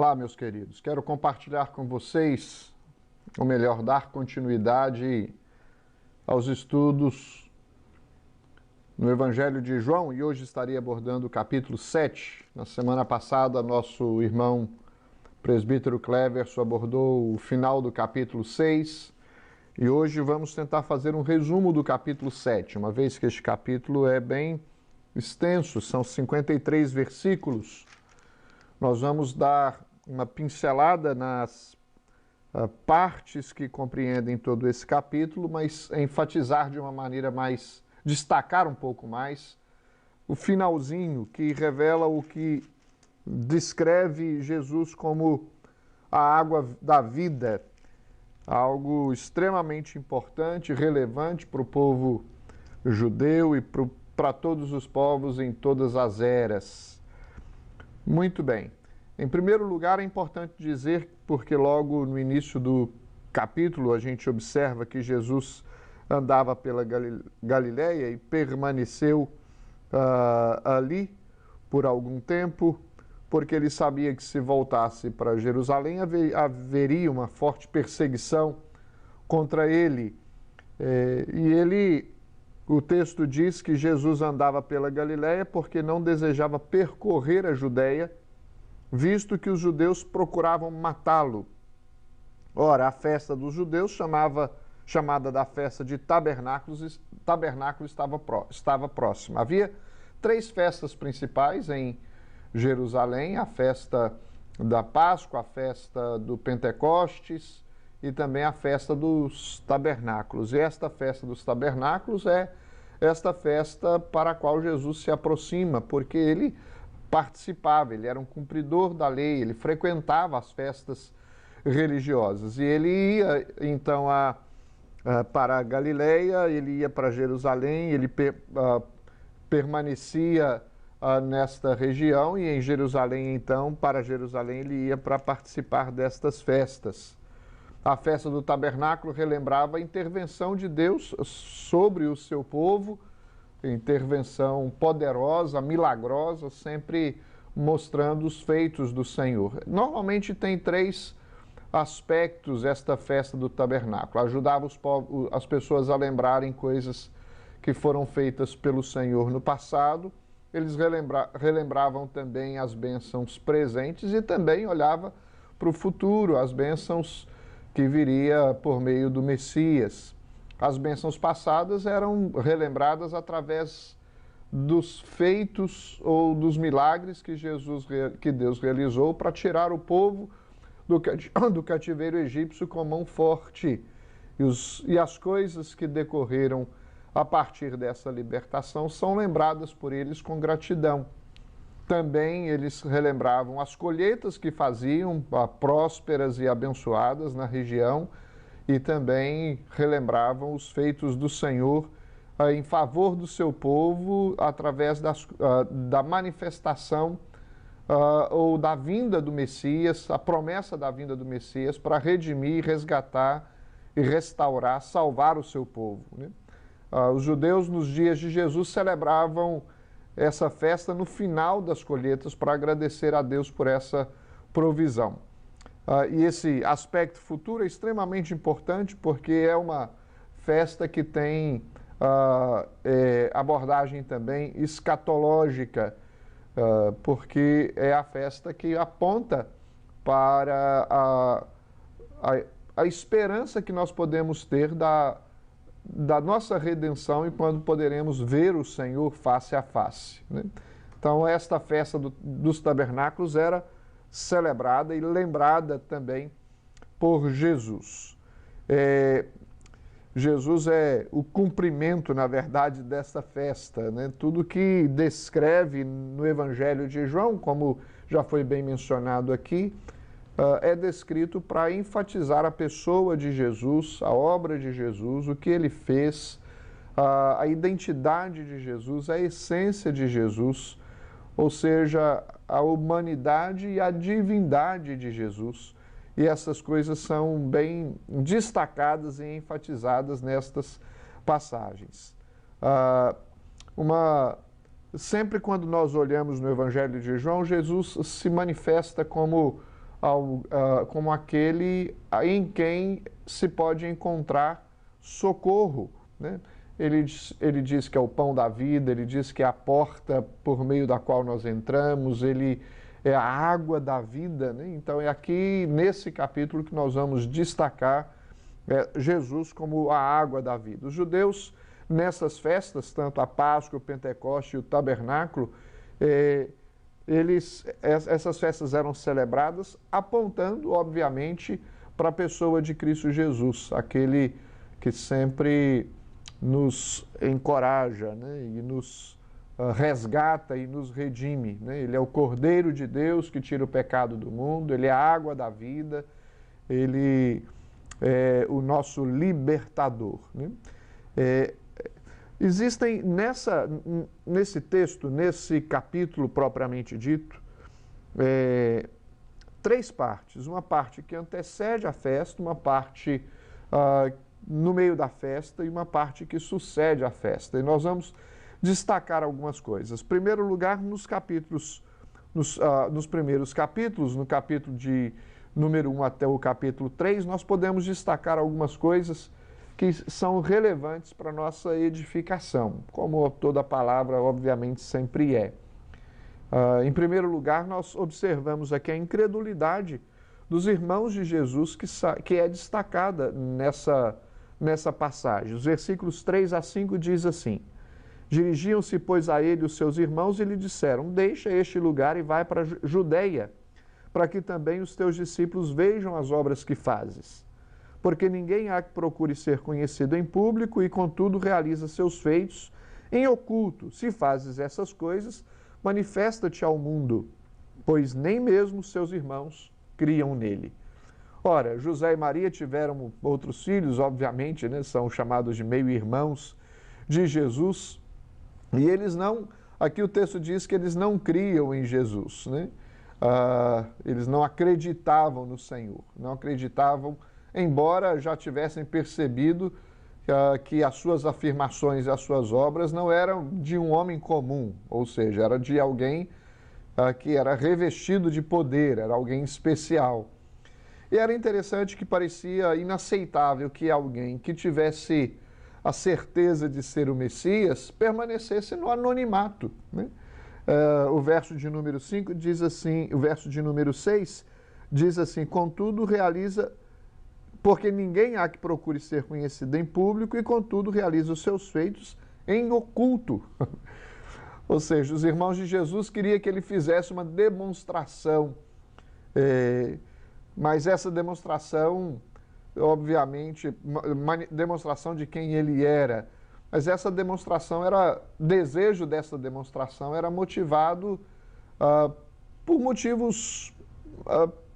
Olá, meus queridos. Quero compartilhar com vocês, ou melhor, dar continuidade aos estudos no Evangelho de João, e hoje estarei abordando o capítulo 7. Na semana passada, nosso irmão presbítero Cleverson abordou o final do capítulo 6, e hoje vamos tentar fazer um resumo do capítulo 7, uma vez que este capítulo é bem extenso, são 53 versículos. Nós vamos dar uma pincelada nas partes que compreendem todo esse capítulo, mas enfatizar de uma maneira mais, destacar um pouco mais o finalzinho que revela o que descreve Jesus como a água da vida, algo extremamente importante, relevante para o povo judeu e para todos os povos em todas as eras. Muito bem. Em primeiro lugar, é importante dizer, porque logo no início do capítulo a gente observa que Jesus andava pela Galileia e permaneceu ali por algum tempo, porque ele sabia que se voltasse para Jerusalém haveria uma forte perseguição contra ele. O texto diz que Jesus andava pela Galileia porque não desejava percorrer a Judéia, visto que os judeus procuravam matá-lo. Ora, a festa dos judeus, chamada da festa de tabernáculos, estava próxima. Havia 3 festas principais em Jerusalém: a festa da Páscoa, a festa do Pentecostes e também a festa dos tabernáculos. E esta festa dos tabernáculos é esta festa para a qual Jesus se aproxima, porque ele participava, ele era um cumpridor da lei, ele frequentava as festas religiosas. E ele ia, então, para a Galileia, ele ia para Jerusalém, ele permanecia nesta região, e em Jerusalém, então, para Jerusalém, ele ia para participar destas festas. A festa do tabernáculo relembrava a intervenção de Deus sobre o seu povo, intervenção poderosa, milagrosa, sempre mostrando os feitos do Senhor. Normalmente tem 3 aspectos esta festa do tabernáculo. Ajudava as pessoas a lembrarem coisas que foram feitas pelo Senhor no passado. Eles relembravam também as bênçãos presentes e também olhava para o futuro, as bênçãos que viria por meio do Messias. As bênçãos passadas eram relembradas através dos feitos ou dos milagres que Deus realizou para tirar o povo do cativeiro egípcio com mão forte. E as coisas que decorreram a partir dessa libertação são lembradas por eles com gratidão. Também eles relembravam as colheitas que faziam, prósperas e abençoadas na região, e também relembravam os feitos do Senhor em favor do seu povo através da manifestação ou da vinda do Messias, a promessa da vinda do Messias para redimir, resgatar e restaurar, salvar o seu povo, né? Os judeus nos dias de Jesus celebravam essa festa no final das colheitas para agradecer a Deus por essa provisão. E esse aspecto futuro é extremamente importante porque é uma festa que tem abordagem também escatológica, porque é a festa que aponta para a esperança que nós podemos ter da nossa redenção e quando poderemos ver o Senhor face a face, né? Então, esta festa dos tabernáculos era celebrada e lembrada também por Jesus. Jesus é o cumprimento, na verdade, desta festa, né? Tudo que descreve no Evangelho de João, como já foi bem mencionado aqui, é descrito para enfatizar a pessoa de Jesus, a obra de Jesus, o que ele fez, a identidade de Jesus, a essência de Jesus, ou seja, a humanidade e a divindade de Jesus. E essas coisas são bem destacadas e enfatizadas nestas passagens. Sempre quando nós olhamos no Evangelho de João, Jesus se manifesta como como aquele em quem se pode encontrar socorro, né? Ele diz que é o pão da vida, ele diz que é a porta por meio da qual nós entramos, ele é a água da vida, né? Então é aqui nesse capítulo que nós vamos destacar Jesus como a água da vida. Os judeus, nessas festas, tanto a Páscoa, o Pentecoste e o Tabernáculo, essas festas eram celebradas apontando, obviamente, para a pessoa de Cristo Jesus, aquele que sempre nos encoraja, né, e nos resgata e nos redime, né? Ele é o Cordeiro de Deus que tira o pecado do mundo, ele é a água da vida, ele é o nosso libertador, né? Existem nesse texto, nesse capítulo propriamente dito, três partes. Uma parte que antecede a festa, uma parte no meio da festa e uma parte que sucede à festa. E nós vamos destacar algumas coisas. Em primeiro lugar, nos primeiros capítulos, no capítulo de número 1 até o capítulo 3, nós podemos destacar algumas coisas que são relevantes para a nossa edificação, como toda palavra, obviamente, sempre é. Em primeiro lugar, nós observamos aqui a incredulidade dos irmãos de Jesus, que é destacada nessa passagem. Os versículos 3 a 5 diz assim: Dirigiam-se, pois, a ele os seus irmãos e lhe disseram: Deixa este lugar e vai para a Judeia, para que também os teus discípulos vejam as obras que fazes. Porque ninguém há que procure ser conhecido em público e, contudo, realiza seus feitos em oculto. Se fazes essas coisas, manifesta-te ao mundo, pois nem mesmo seus irmãos criam nele. Ora, José e Maria tiveram outros filhos, obviamente, né? São chamados de meio-irmãos de Jesus, e eles não, aqui o texto diz que eles não criam em Jesus, né? Eles não acreditavam no Senhor, não acreditavam, embora já tivessem percebido que as suas afirmações e as suas obras não eram de um homem comum, ou seja, era de alguém que era revestido de poder, era alguém especial. E era interessante que parecia inaceitável que alguém que tivesse a certeza de ser o Messias permanecesse no anonimato, né? O verso de número 5 diz assim, o verso de número 6 diz assim: Contudo, realiza, porque ninguém há que procure ser conhecido em público e, contudo, realiza os seus feitos em oculto. Ou seja, os irmãos de Jesus queriam que ele fizesse uma demonstração, mas essa demonstração, obviamente, demonstração de quem ele era, mas essa demonstração desejo dessa demonstração era motivado por motivos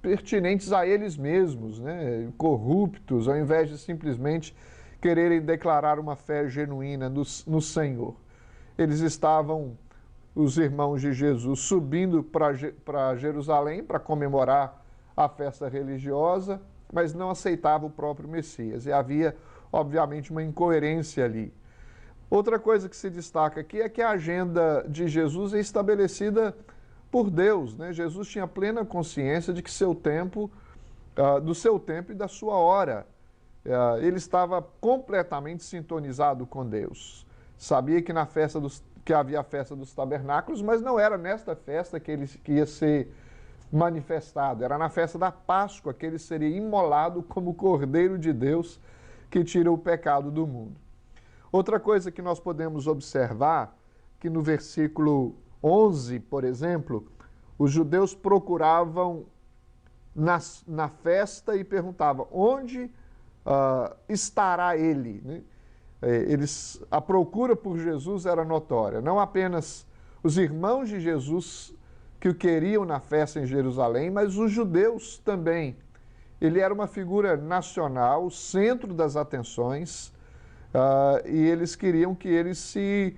pertinentes a eles mesmos, né? Corruptos, ao invés de simplesmente quererem declarar uma fé genuína no Senhor. Eles estavam, os irmãos de Jesus, subindo para Jerusalém para comemorar a festa religiosa, mas não aceitavam o próprio Messias. E havia, obviamente, uma incoerência ali. Outra coisa que se destaca aqui é que a agenda de Jesus é estabelecida por Deus, né? Jesus tinha plena consciência de que do seu tempo e da sua hora. Ele estava completamente sintonizado com Deus. Sabia que que havia a festa dos tabernáculos, mas não era nesta festa que ia ser manifestado. Era na festa da Páscoa que ele seria imolado como Cordeiro de Deus que tira o pecado do mundo. Outra coisa que nós podemos observar, que no versículo 11, por exemplo, os judeus procuravam na festa e perguntavam: onde estará ele? Né? A procura por Jesus era notória. Não apenas os irmãos de Jesus que o queriam na festa em Jerusalém, mas os judeus também. Ele era uma figura nacional, centro das atenções, e eles queriam que ele se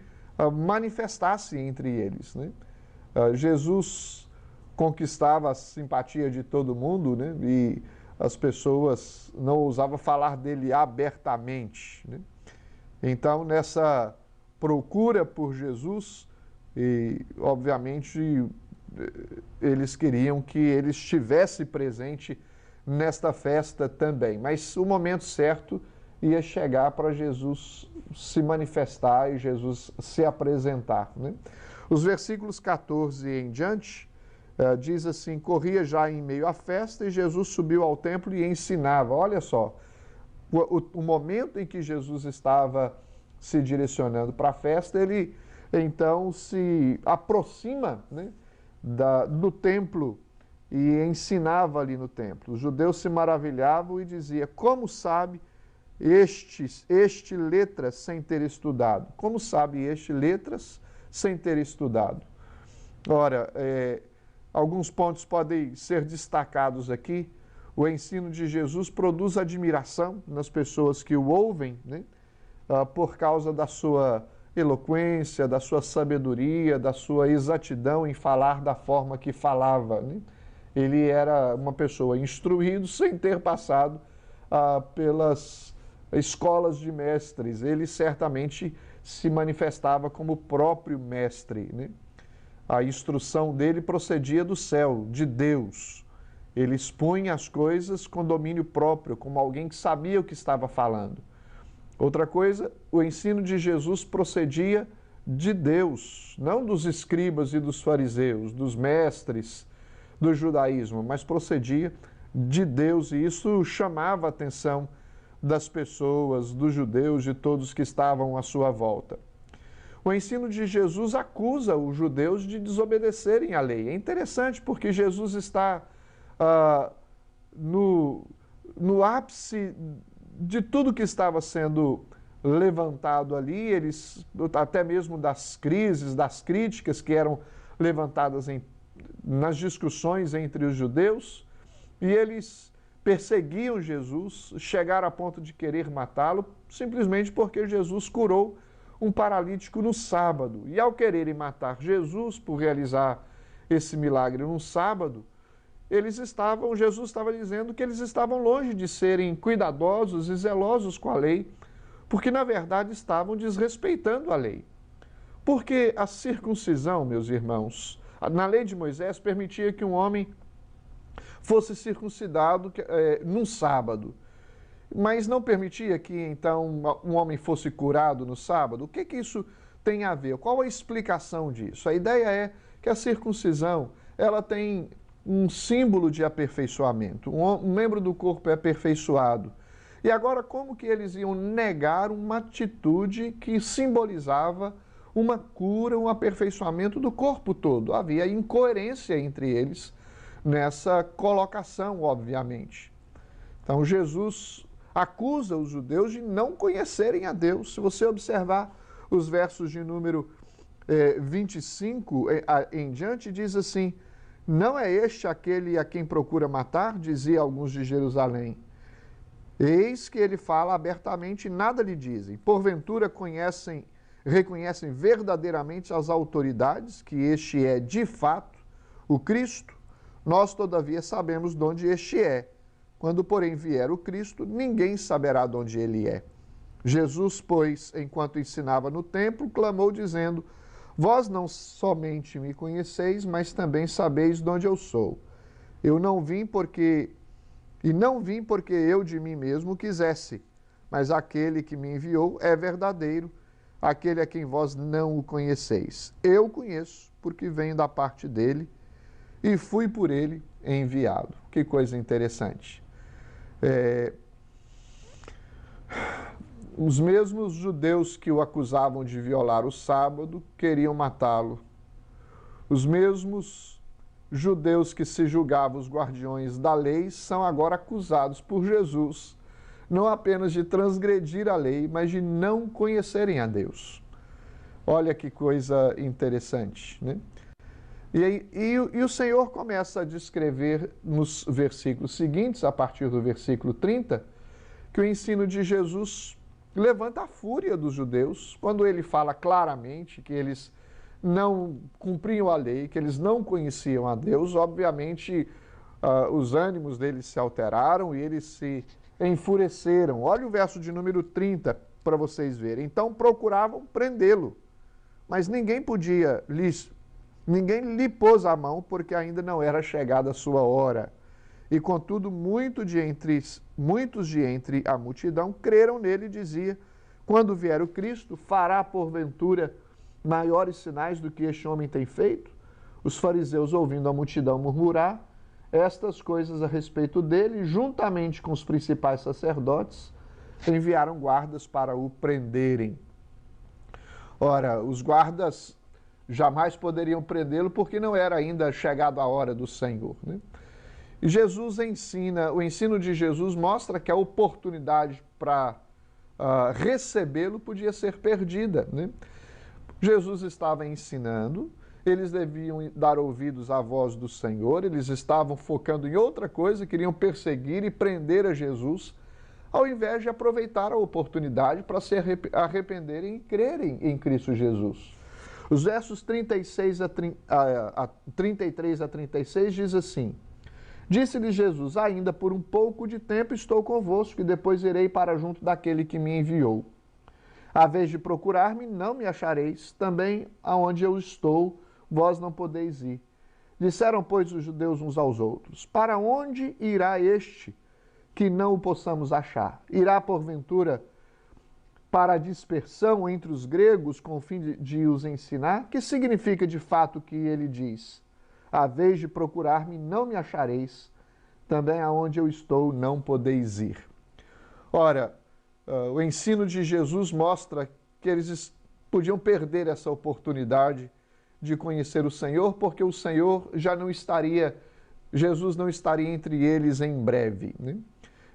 manifestasse entre eles, né? Jesus conquistava a simpatia de todo mundo, né? E as pessoas não ousavam falar dele abertamente, né? Então, nessa procura por Jesus, e obviamente eles queriam que ele estivesse presente nesta festa também. Mas o momento certo ia chegar para Jesus se manifestar e Jesus se apresentar, né? Os versículos 14 em diante, diz assim: corria já em meio à festa e Jesus subiu ao templo e ensinava. Olha só, o momento em que Jesus estava se direcionando para a festa, ele então se aproxima, né, do templo e ensinava ali no templo. Os judeus se maravilhavam e diziam: como sabe este letras sem ter estudado? Como sabe este letras sem ter estudado? Ora, alguns pontos podem ser destacados aqui. O ensino de Jesus produz admiração nas pessoas que o ouvem, né, por causa da sua eloquência, da sua sabedoria, da sua exatidão em falar da forma que falava, né? Ele era uma pessoa instruída sem ter passado pelas escolas de mestres. Ele certamente se manifestava como o próprio mestre, né? A instrução dele procedia do céu, de Deus. Ele expunha as coisas com domínio próprio, como alguém que sabia o que estava falando. Outra coisa, o ensino de Jesus procedia de Deus, não dos escribas e dos fariseus, dos mestres do judaísmo, mas procedia de Deus, e isso chamava a atenção das pessoas, dos judeus, de todos que estavam à sua volta. O ensino de Jesus acusa os judeus de desobedecerem à lei. É interessante porque Jesus está no ápice de tudo que estava sendo levantado ali, eles, até mesmo das crises, das críticas que eram levantadas nas discussões entre os judeus, e eles perseguiam Jesus, chegaram a ponto de querer matá-lo, simplesmente porque Jesus curou um paralítico no sábado. E ao quererem matar Jesus por realizar esse milagre no sábado, Jesus estava dizendo que eles estavam longe de serem cuidadosos e zelosos com a lei, porque na verdade estavam desrespeitando a lei. Porque a circuncisão, meus irmãos, na lei de Moisés permitia que um homem fosse circuncidado num sábado, mas não permitia que então um homem fosse curado no sábado. O que isso tem a ver? Qual a explicação disso? A ideia é que a circuncisão, ela tem um símbolo de aperfeiçoamento. Um membro do corpo é aperfeiçoado. E agora, como que eles iam negar uma atitude que simbolizava uma cura, um aperfeiçoamento do corpo todo? Havia incoerência entre eles nessa colocação, obviamente. Então, Jesus acusa os judeus de não conhecerem a Deus. Se você observar os versos de número 25 em diante, diz assim: não é este aquele a quem procura matar? Dizia alguns de Jerusalém. Eis que ele fala abertamente e nada lhe dizem. Porventura reconhecem verdadeiramente as autoridades que este é de fato o Cristo? Nós, todavia, sabemos de onde este é. Quando, porém, vier o Cristo, ninguém saberá de onde ele é. Jesus, pois, enquanto ensinava no templo, clamou, dizendo: vós não somente me conheceis, mas também sabeis de onde eu sou. Não vim porque eu de mim mesmo quisesse, mas aquele que me enviou é verdadeiro, aquele a quem vós não o conheceis. Eu conheço, porque venho da parte dele e fui por ele enviado. Que coisa interessante. Os mesmos judeus que o acusavam de violar o sábado queriam matá-lo. Os mesmos judeus que se julgavam os guardiões da lei são agora acusados por Jesus, não apenas de transgredir a lei, mas de não conhecerem a Deus. Olha que coisa interessante, né? E o Senhor começa a descrever nos versículos seguintes, a partir do versículo 30, que o ensino de Jesus levanta a fúria dos judeus, quando ele fala claramente que eles não cumpriam a lei, que eles não conheciam a Deus. Obviamente, os ânimos deles se alteraram e eles se enfureceram. Olha o verso de número 30 para vocês verem. Então procuravam prendê-lo, mas ninguém podia lhes Ninguém lhe pôs a mão, porque ainda não era chegada a sua hora. E, contudo, muitos de entre a multidão creram nele e dizia: quando vier o Cristo, fará porventura maiores sinais do que este homem tem feito? Os fariseus, ouvindo a multidão murmurar estas coisas a respeito dele, juntamente com os principais sacerdotes, enviaram guardas para o prenderem. Ora, os guardas jamais poderiam prendê-lo porque não era ainda chegada a hora do Senhor, né? E Jesus ensina, o ensino de Jesus mostra que a oportunidade para recebê-lo podia ser perdida, né? Jesus estava ensinando, eles deviam dar ouvidos à voz do Senhor, eles estavam focando em outra coisa, queriam perseguir e prender a Jesus, ao invés de aproveitar a oportunidade para se arrependerem e crerem em Cristo Jesus. Os versos 33 a 36 diz assim: disse-lhe Jesus: ainda por um pouco de tempo estou convosco, e depois irei para junto daquele que me enviou. A vez de procurar-me, não me achareis, também aonde eu estou, vós não podeis ir. Disseram, pois, os judeus uns aos outros: para onde irá este, que não o possamos achar? Irá, porventura, para a dispersão entre os gregos, com o fim de os ensinar? Que significa, de fato, o que ele diz? A vez de procurar-me, não me achareis, também aonde eu estou, não podeis ir. Ora, o ensino de Jesus mostra que eles podiam perder essa oportunidade de conhecer o Senhor, porque o Senhor Jesus não estaria entre eles em breve, né?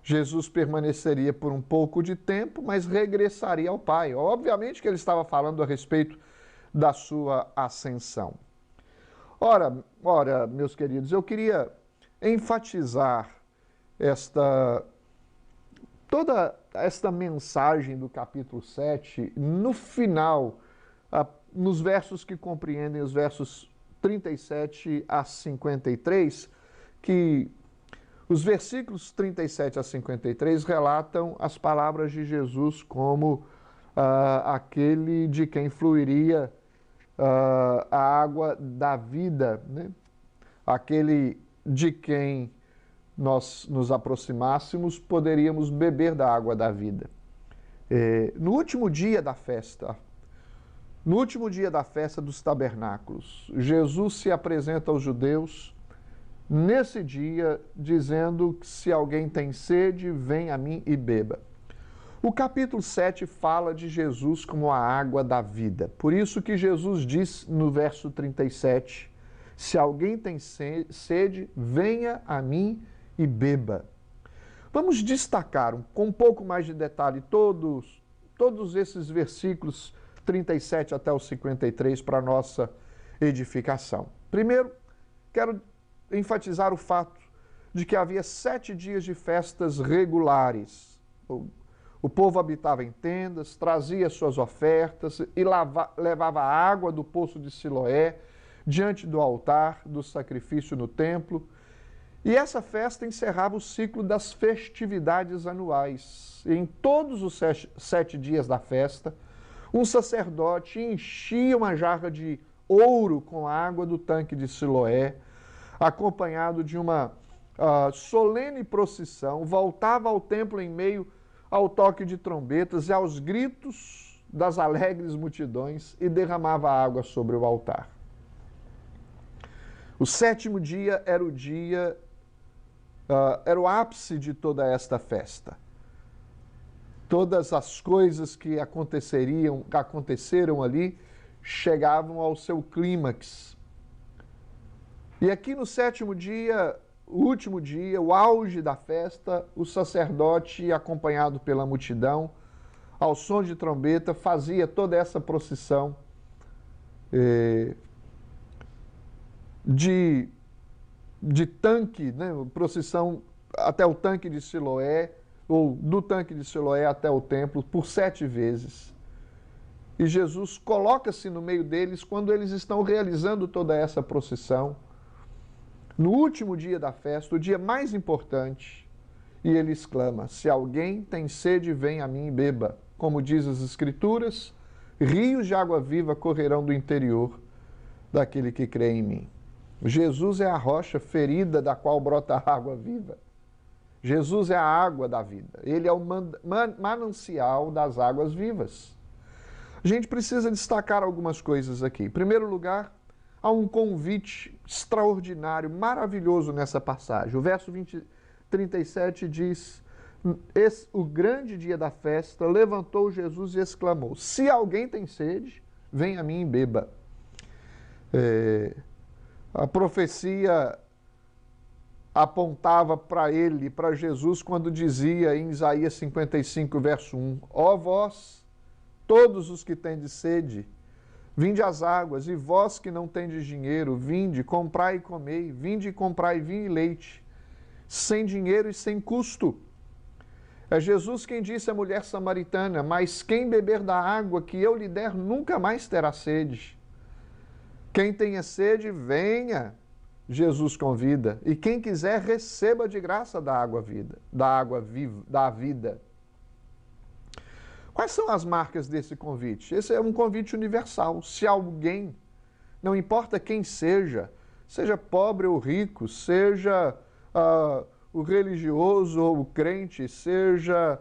Jesus permaneceria por um pouco de tempo, mas regressaria ao Pai. Obviamente que ele estava falando a respeito da sua ascensão. Ora, meus queridos, eu queria enfatizar toda esta mensagem do capítulo 7 no final, nos versos que compreendem os versos 37 a 53, que os versículos 37 a 53 relatam as palavras de Jesus como aquele de quem fluiria a água da vida, né? Aquele de quem nós nos aproximássemos, poderíamos beber da água da vida. No último dia da festa dos tabernáculos, Jesus se apresenta aos judeus nesse dia, dizendo que se alguém tem sede, vem a mim e beba. O capítulo 7 fala de Jesus como a água da vida. Por isso que Jesus diz no verso 37, se alguém tem sede, venha a mim e beba. Vamos destacar com um pouco mais de detalhe todos esses versículos 37 até o 53 para a nossa edificação. Primeiro, quero enfatizar o fato de que havia 7 dias de festas regulares. O povo habitava em tendas, trazia suas ofertas e levava a água do poço de Siloé diante do altar do sacrifício no templo. E essa festa encerrava o ciclo das festividades anuais. E em todos os 7 dias da festa, um sacerdote enchia uma jarra de ouro com água do tanque de Siloé, acompanhado de uma solene procissão, voltava ao templo em meio ao toque de trombetas e aos gritos das alegres multidões e derramava água sobre o altar. O 7º dia era o ápice de toda esta festa. Todas as coisas que aconteceram ali chegavam ao seu clímax. E aqui no 7º dia, o último dia, o auge da festa, o sacerdote, acompanhado pela multidão, ao som de trombeta, fazia toda essa procissão de tanque, né? Procissão até o tanque de Siloé, ou do tanque de Siloé até o templo, por 7 vezes. E Jesus coloca-se no meio deles quando eles estão realizando toda essa procissão. No último dia da festa, o dia mais importante, e ele exclama: se alguém tem sede, vem a mim e beba. Como diz as Escrituras, rios de água viva correrão do interior daquele que crê em mim. Jesus é a rocha ferida da qual brota a água viva. Jesus é a água da vida. Ele é o manancial das águas vivas. A gente precisa destacar algumas coisas aqui. Em primeiro lugar, há um convite extraordinário, maravilhoso nessa passagem. O verso 37 diz: o grande dia da festa, levantou Jesus e exclamou: se alguém tem sede, venha a mim e beba. A profecia apontava para ele, para Jesus, quando dizia em Isaías 55, verso 1, ó vós, todos os que tendes sede, vinde às águas, e vós que não tendes dinheiro, vinde, comprai e comei, vinde e comprai vinho e leite, sem dinheiro e sem custo. É Jesus quem disse à mulher samaritana: mas quem beber da água que eu lhe der nunca mais terá sede. Quem tenha sede, venha, Jesus convida, e quem quiser, receba de graça da água viva, da vida. Quais são as marcas desse convite? Esse é um convite universal. Se alguém, não importa quem seja pobre ou rico, seja o religioso ou o crente, seja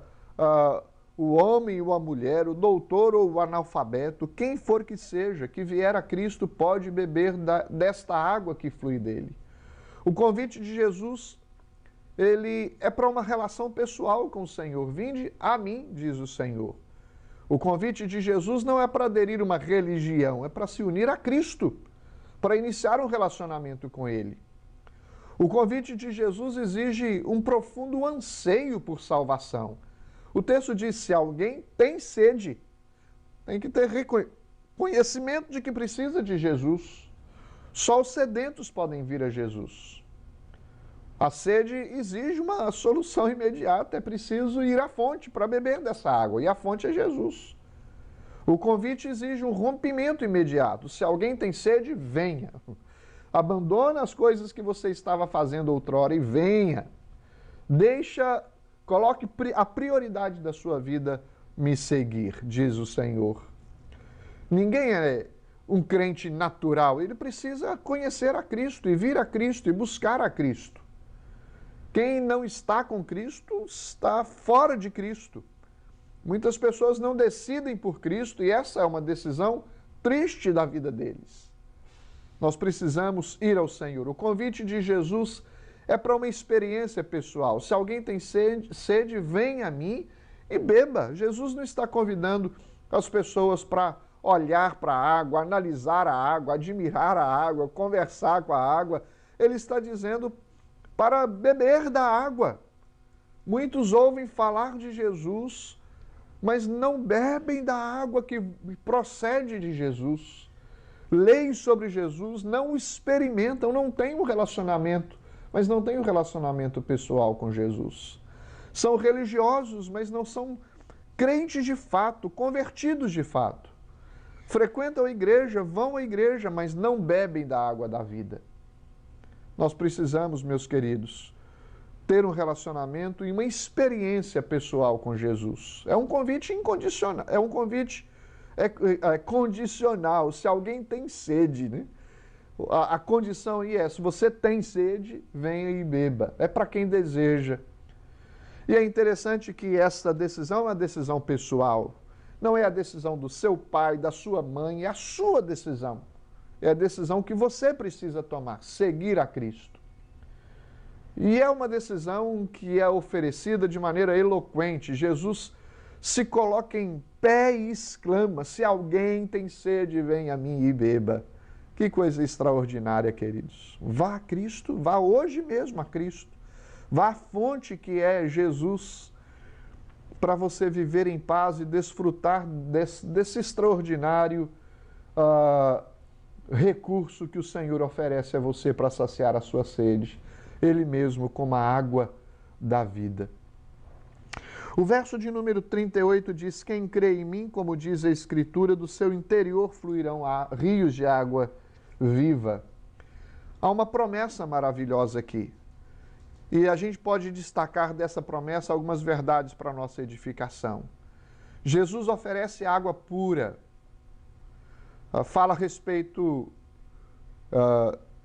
o homem ou a mulher, o doutor ou o analfabeto, quem for que seja, que vier a Cristo pode beber desta água que flui dele. O convite de Jesus, ele é para uma relação pessoal com o Senhor. Vinde a mim, diz o Senhor. O convite de Jesus não é para aderir a uma religião, é para se unir a Cristo, para iniciar um relacionamento com Ele. O convite de Jesus exige um profundo anseio por salvação. O texto diz: se alguém tem sede, tem que ter conhecimento de que precisa de Jesus. Só os sedentos podem vir a Jesus. A sede exige uma solução imediata, é preciso ir à fonte para beber dessa água, e a fonte é Jesus. O convite exige um rompimento imediato. Se alguém tem sede, venha. Abandona as coisas que você estava fazendo outrora e venha. Coloque a prioridade da sua vida, me seguir, diz o Senhor. Ninguém é um crente natural, ele precisa conhecer a Cristo e vir a Cristo e buscar a Cristo. Quem não está com Cristo está fora de Cristo. Muitas pessoas não decidem por Cristo e essa é uma decisão triste da vida deles. Nós precisamos ir ao Senhor. O convite de Jesus é para uma experiência pessoal. Se alguém tem sede, venha a mim e beba. Jesus não está convidando as pessoas para olhar para a água, analisar a água, admirar a água, conversar com a água. Ele está dizendo para beber da água. Muitos ouvem falar de Jesus, mas não bebem da água que procede de Jesus. Leem sobre Jesus, não o experimentam, não têm um relacionamento, mas não têm um relacionamento pessoal com Jesus. São religiosos, mas não são crentes de fato, convertidos de fato. Frequentam a igreja, vão à igreja, mas não bebem da água da vida. Nós precisamos, meus queridos, ter um relacionamento e uma experiência pessoal com Jesus. É um convite incondicional, é um convite condicional. Se alguém tem sede, né? A condição aí é: se você tem sede, venha e beba. É para quem deseja. E é interessante que essa decisão é uma decisão pessoal. Não é a decisão do seu pai, da sua mãe, é a sua decisão. É a decisão que você precisa tomar, seguir a Cristo. E é uma decisão que é oferecida de maneira eloquente. Jesus se coloca em pé e exclama: se alguém tem sede, venha a mim e beba. Que coisa extraordinária, queridos. Vá a Cristo, vá hoje mesmo a Cristo. Vá à fonte que é Jesus, para você viver em paz e desfrutar desse extraordinário recurso que o Senhor oferece a você para saciar a sua sede. Ele mesmo como a água da vida. O verso de número 38 diz: quem crê em mim, como diz a Escritura, do seu interior fluirão rios de água viva. Há uma promessa maravilhosa aqui. E a gente pode destacar dessa promessa algumas verdades para a nossa edificação. Jesus oferece água pura. Fala a respeito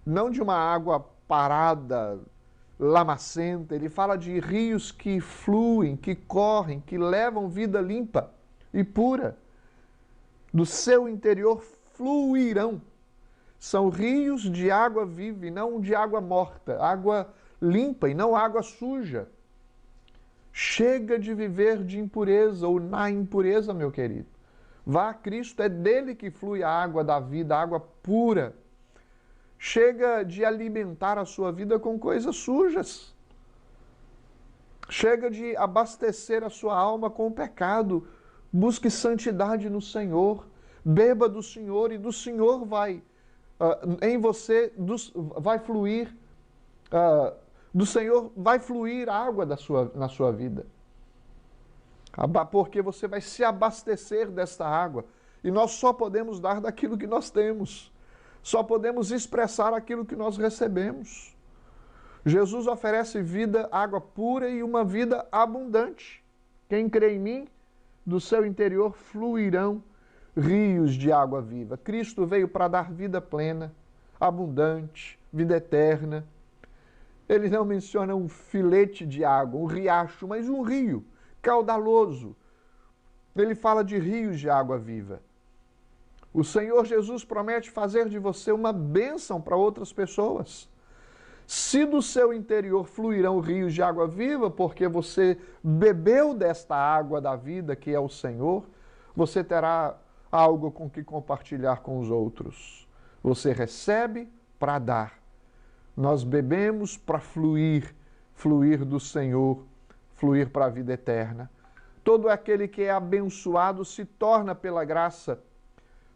não de uma água parada, lamacenta, ele fala de rios que fluem, que correm, que levam vida limpa e pura. Do seu interior fluirão. São rios de água viva e não de água morta, água limpa e não água suja. Chega de viver de impureza ou na impureza, meu querido. Vá a Cristo, é dele que flui a água da vida, a água pura. Chega de alimentar a sua vida com coisas sujas. Chega de abastecer a sua alma com o pecado. Busque santidade no Senhor. Beba do Senhor e do Senhor vai em você, vai fluir, do Senhor vai fluir água na sua vida. Porque você vai se abastecer desta água. E nós só podemos dar daquilo que nós temos. Só podemos expressar aquilo que nós recebemos. Jesus oferece vida, água pura e uma vida abundante. Quem crê em mim, do seu interior fluirão rios de água viva. Cristo veio para dar vida plena, abundante, vida eterna. Ele não menciona um filete de água, um riacho, mas um rio caudaloso. Ele fala de rios de água viva. O Senhor Jesus promete fazer de você uma bênção para outras pessoas. Se do seu interior fluirão rios de água viva, porque você bebeu desta água da vida que é o Senhor, você terá algo com que compartilhar com os outros. Você recebe para dar. Nós bebemos para fluir do Senhor, fluir para a vida eterna. Todo aquele que é abençoado se torna, pela graça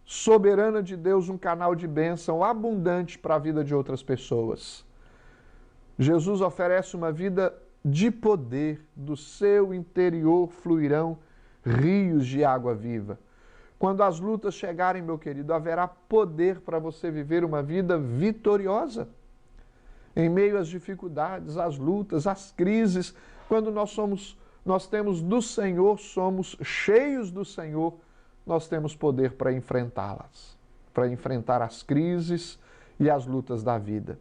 soberana de Deus, um canal de bênção abundante para a vida de outras pessoas. Jesus oferece uma vida de poder. Do seu interior fluirão rios de água viva. Quando as lutas chegarem, meu querido, haverá poder para você viver uma vida vitoriosa. Em meio às dificuldades, às lutas, às crises, quando nós temos do Senhor, somos cheios do Senhor, nós temos poder para enfrentá-las, para enfrentar as crises e as lutas da vida.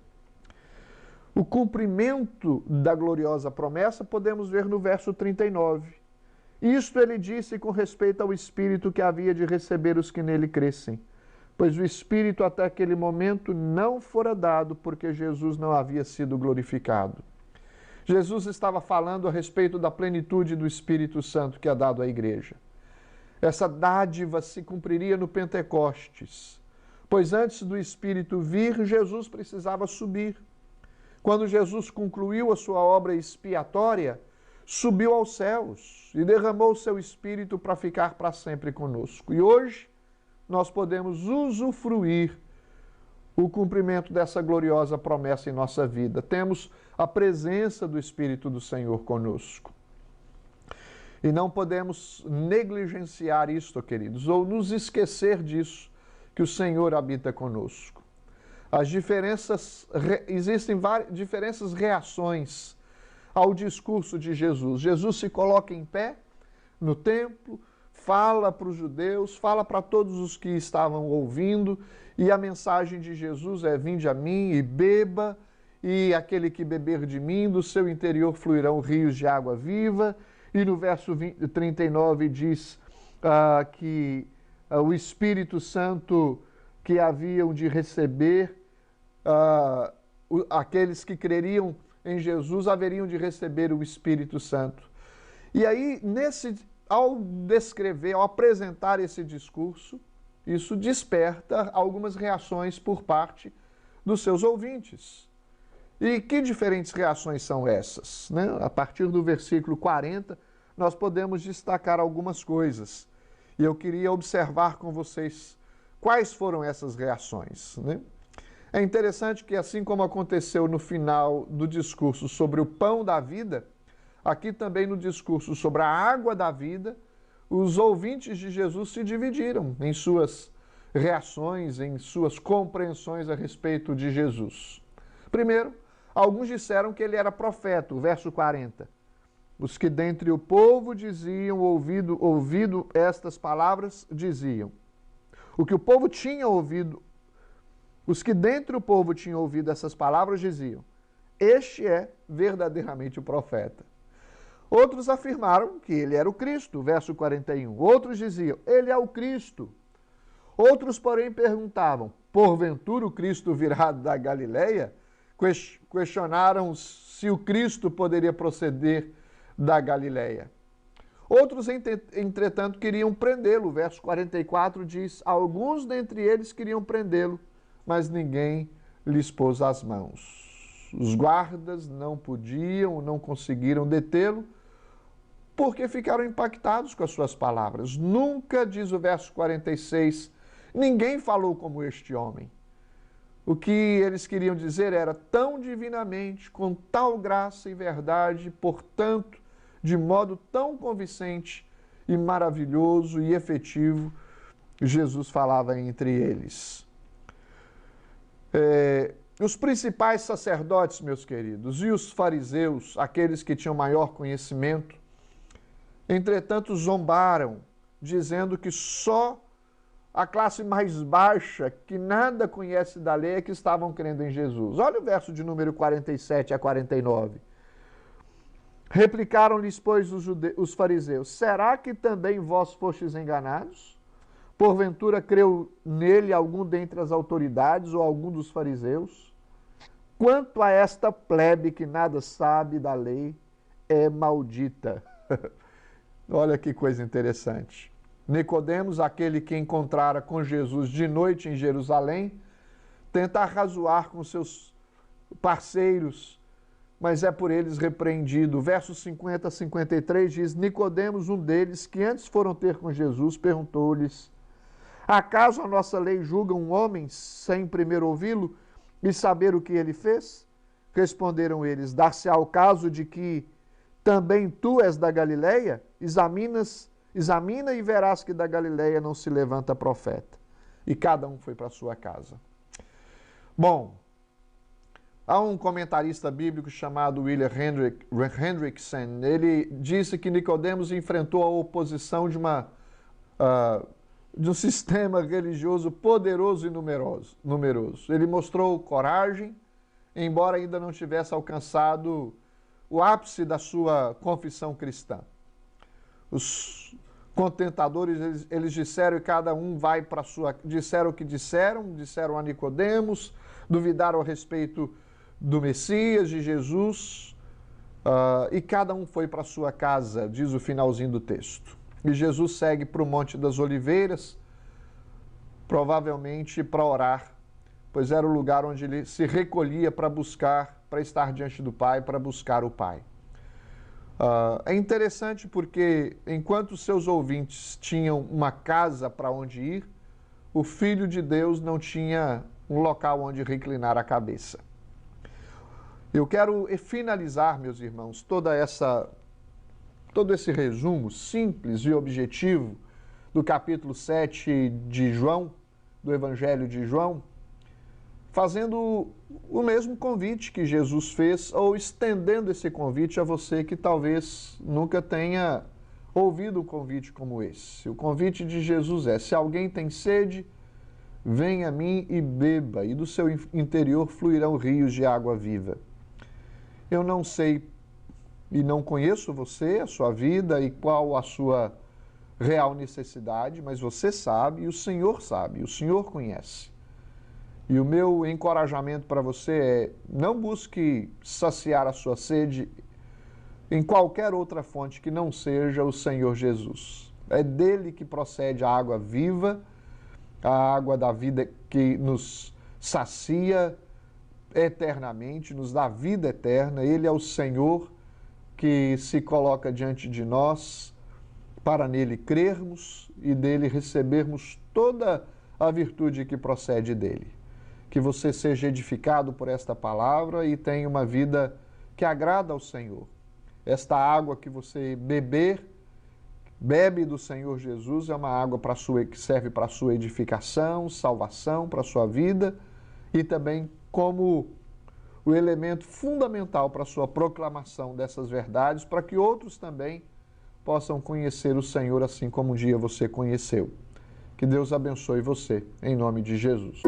O cumprimento da gloriosa promessa podemos ver no verso 39. Isto ele disse com respeito ao Espírito que havia de receber os que nele crescem, pois o Espírito até aquele momento não fora dado, porque Jesus não havia sido glorificado. Jesus estava falando a respeito da plenitude do Espírito Santo que é dado à igreja. Essa dádiva se cumpriria no Pentecostes, pois antes do Espírito vir, Jesus precisava subir. Quando Jesus concluiu a sua obra expiatória, subiu aos céus e derramou o seu Espírito para ficar para sempre conosco. E hoje nós podemos usufruir o cumprimento dessa gloriosa promessa em nossa vida. Temos a presença do Espírito do Senhor conosco. E não podemos negligenciar isto, queridos, ou nos esquecer disso, que o Senhor habita conosco. Existem diferentes reações ao discurso de Jesus. Jesus se coloca em pé no templo, fala para os judeus, fala para todos os que estavam ouvindo, e a mensagem de Jesus é: vinde a mim e beba, e aquele que beber de mim, do seu interior fluirão rios de água viva. E no verso 39 diz que o Espírito Santo que haviam de receber, aqueles que creriam em Jesus haveriam de receber o Espírito Santo. E aí, ao descrever, ao apresentar esse discurso, isso desperta algumas reações por parte dos seus ouvintes. E que diferentes reações são essas, né? A partir do versículo 40, nós podemos destacar algumas coisas. E eu queria observar com vocês quais foram essas reações, né? É interessante que, assim como aconteceu no final do discurso sobre o pão da vida, aqui também no discurso sobre a água da vida, os ouvintes de Jesus se dividiram em suas reações, em suas compreensões a respeito de Jesus. Primeiro, alguns disseram que ele era profeta, o verso 40. Os que dentre o povo diziam, ouvido estas palavras, diziam. O que o povo tinha ouvido Os que dentre o povo tinham ouvido essas palavras diziam: este é verdadeiramente o profeta. Outros afirmaram que ele era o Cristo, verso 41. Outros diziam: ele é o Cristo. Outros, porém, perguntavam: porventura o Cristo virá da Galileia? Questionaram se o Cristo poderia proceder da Galileia. Outros, entretanto, queriam prendê-lo. Verso 44 diz: alguns dentre eles queriam prendê-lo, mas ninguém lhes pôs as mãos. Os guardas não conseguiram detê-lo, porque ficaram impactados com as suas palavras. Nunca, diz o verso 46, ninguém falou como este homem. O que eles queriam dizer era: tão divinamente, com tal graça e verdade, portanto, de modo tão convincente e maravilhoso e efetivo, Jesus falava entre eles. Os principais sacerdotes, meus queridos, e os fariseus, aqueles que tinham maior conhecimento, entretanto zombaram, dizendo que só a classe mais baixa, que nada conhece da lei, é que estavam crendo em Jesus. Olha o verso de número 47 a 49. Replicaram-lhes, pois, os fariseus: será que também vós fostes enganados? Porventura creu nele algum dentre as autoridades ou algum dos fariseus? Quanto a esta plebe que nada sabe da lei, é maldita. Olha que coisa interessante. Nicodemos, aquele que encontrara com Jesus de noite em Jerusalém, tenta arrazoar com seus parceiros, mas é por eles repreendido. Versos 50 a 53 diz: Nicodemos, um deles, que antes foram ter com Jesus, perguntou-lhes: acaso a nossa lei julga um homem sem primeiro ouvi-lo e saber o que ele fez? Responderam eles: dar-se-á o caso de que também tu és da Galileia? Examina e verás que da Galileia não se levanta profeta. E cada um foi para sua casa. Bom, há um comentarista bíblico chamado William Hendrickson. Ele disse que Nicodemos enfrentou a oposição de um sistema religioso poderoso e numeroso. Ele mostrou coragem, embora ainda não tivesse alcançado o ápice da sua confissão cristã. Os contentadores, eles disseram, e cada um vai para disseram o que disseram a Nicodemos, duvidaram a respeito do Messias, de Jesus, e cada um foi para sua casa, diz o finalzinho do texto. E Jesus segue para o Monte das Oliveiras, provavelmente para orar, pois era o lugar onde ele se recolhia para estar diante do Pai, para buscar o Pai. É interessante porque, enquanto seus ouvintes tinham uma casa para onde ir, o Filho de Deus não tinha um local onde reclinar a cabeça. Eu quero finalizar, meus irmãos, todo esse resumo simples e objetivo do capítulo 7 de João, do Evangelho de João, fazendo o mesmo convite que Jesus fez, ou estendendo esse convite a você que talvez nunca tenha ouvido um convite como esse. O convite de Jesus é: se alguém tem sede, venha a mim e beba, e do seu interior fluirão rios de água viva. Eu não sei e não conheço você, a sua vida e qual a sua real necessidade, mas você sabe e o Senhor conhece. E o meu encorajamento para você é: não busque saciar a sua sede em qualquer outra fonte que não seja o Senhor Jesus. É dele que procede a água viva, a água da vida que nos sacia eternamente, nos dá vida eterna. Ele é o Senhor que se coloca diante de nós para nele crermos e dele recebermos toda a virtude que procede dele. Que você seja edificado por esta palavra e tenha uma vida que agrada ao Senhor. Esta água que você bebe do Senhor Jesus, é uma água que serve para a sua edificação, salvação, para a sua vida e também como o elemento fundamental para a sua proclamação dessas verdades, para que outros também possam conhecer o Senhor assim como um dia você conheceu. Que Deus abençoe você, em nome de Jesus.